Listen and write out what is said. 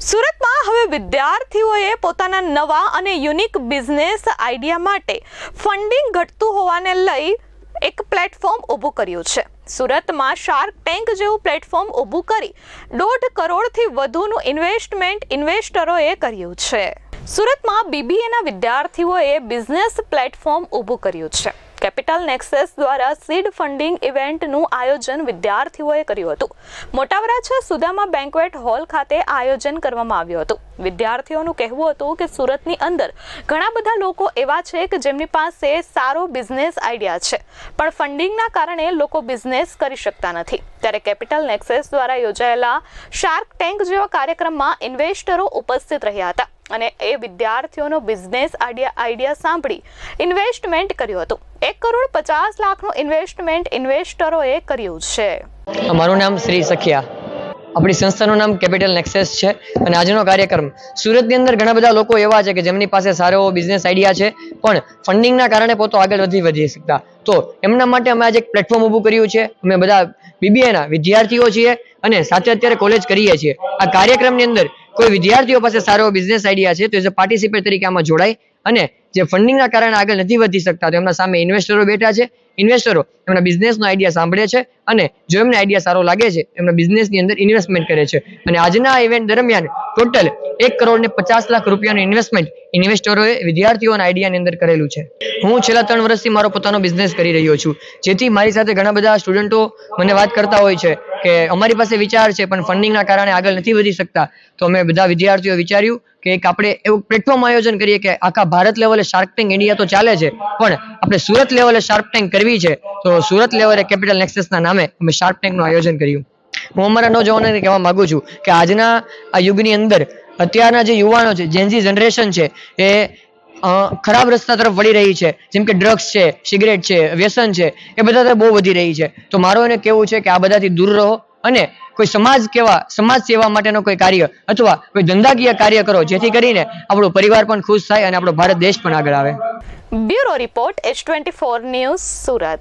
સુરતમાં હવે વિદ્યાર્થીઓએ પોતાના નવા અને યુનિક બિઝનેસ આઈડિયા માટે ફંડિંગ ઘટતું હોવાને લઈ એક પ્લેટફોર્મ ઊભું કર્યું છે। સુરતમાં શાર્ક ટેન્ક જેવું પ્લેટફોર્મ ઊભું કરી 1.5 કરોડથી વધુનું ઇન્વેસ્ટમેન્ટ ઇન્વેસ્ટરોએ કર્યું છે। સુરતમાં બીબીએના વિદ્યાર્થીઓએ બિઝનેસ પ્લેટફોર્મ ઊભું કર્યું છે। કેપિટલ નેક્સસ દ્વારા સીડ ફંડિંગ ઇવેન્ટનું આયોજન વિદ્યાર્થીઓએ કર્યું હતું। મોટા વરાછા સુદામા બેન્ક્વેટ હોલ ખાતે આયોજન કરવામાં આવ્યું હતું। વિદ્યાર્થીઓનું કહેવું હતું કે સુરતની અંદર ઘણા બધા લોકો એવા છે કે જેમની પાસે સારો બિઝનેસ આઈડિયા છે, પણ ફંડિંગના કારણે લોકો બિઝનેસ કરી શકતા નથી। ત્યારે કેપિટલ નેક્સસ દ્વારા યોજાયેલા શાર્ક ટેન્ક જેવા કાર્યક્રમમાં ઇન્વેસ્ટરો ઉપસ્થિત રહ્યા હતા અને એ વિદ્યાર્થીઓનો બિઝનેસ આઈડિયા સાંભળી ઇન્વેસ્ટમેન્ટ કર્યું હતું। 1.50 કરોડનું ઇન્વેસ્ટમેન્ટ ઇન્વેસ્ટરોએ કર્યું છે। મારું નામ શ્રી સખિયા, આપણી સંસ્થાનું નામ કેપિટલ નેક્સસ છે અને આજનો કાર્યક્રમ સુરતની અંદર ઘણા બધા લોકો એવા છે કે જેમની પાસે સારો એવો બિઝનેસ આઈડિયા છે, પણ ફંડિંગના કારણે પોતો આગળ વધી શકતા, તો એમના માટે અમે આજે એક પ્લેટફોર્મ ઊભું કર્યું છે। અમે બધા બીબીએના વિદ્યાર્થીઓ છીએ અને સાથે અત્યારે કોલેજ કરીએ છીએ। આ કાર્યક્રમની અંદર કોઈ વિદ્યાર્થીઓ પાસે સારો એવો બિઝનેસ આઈડિયા છે તો એઝ અ પાર્ટિસિપેટ તરીકે આમાં જોડાય અને જે ફંડિંગના કારણે આગળ નથી વધી શકતા તો એમના સામે ઇન્વેસ્ટરો બેઠા છે। ઇન્વેસ્ટરો એમના બિઝનેસનો આઈડિયા સાંભળે છે અને જો એમને આઈડિયા સારો લાગે છે એમના બિઝનેસની અંદર ઇન્વેસ્ટમેન્ટ કરે છે અને આજના ઇવેન્ટ દરમિયાન ટોટલ 1.50 કરોડ રૂપિયાનું ઇન્વેસ્ટમેન્ટ ઇન્વેસ્ટરોએ વિદ્યાર્થીઓના આઈડિયાની અંદર કરેલું છે। હું છેલ્લા 3 વર્ષથી મારો પોતાનો બિઝનેસ કરી રહ્યો છું, જેથી મારી સાથે ઘણા બધા સ્ટુડન્ટો મને વાત કરતા હોય છે કે અમારી પાસે વિચાર છે પણ ફંડિંગના કારણે આગળ નથી વધી શકતા। તો અમે બધા વિદ્યાર્થીઓ વિચાર્યું કે એક આપણે એવું પ્લેટફોર્મ આયોજન કરીએ કે આખા ભારત લેવલે શાર્ક ટેન્ક ઇન્ડિયા તો ચાલે છે, પણ આપણે સુરત લેવલે શાર્ક ટેન્ક કરવી છે, તો સુરત લેવલે કેપિટલ નેક્સસના નામે અમે શાર્ક ટેન્કનું આયોજન કર્યું। હું અમારા નોજવાનોને કહેવા માંગુ છું કે આજના આ યુગની અંદર અત્યારના જે યુવાનો છે, જેનઝી જનરેશન છે, એ ખરાબ રસ્તા તરફ વળી રહી છે, જેમ કે ડ્રગ્સ છે, સિગરેટ છે, વ્યસન છે, એ બધા બહુ વધી રહી છે। તો મારું એને કહેવું છે કે આ બધાથી દૂર રહો અને કોઈ સમાજ સેવા માટેનો કોઈ કાર્ય અથવા કોઈ ધંધાકીય કાર્ય કરો, જેથી કરીને આપણો પરિવાર પણ ખુશ થાય અને આપણો ભારત દેશ પણ આગળ આવે। Bureau report H24 news Surat.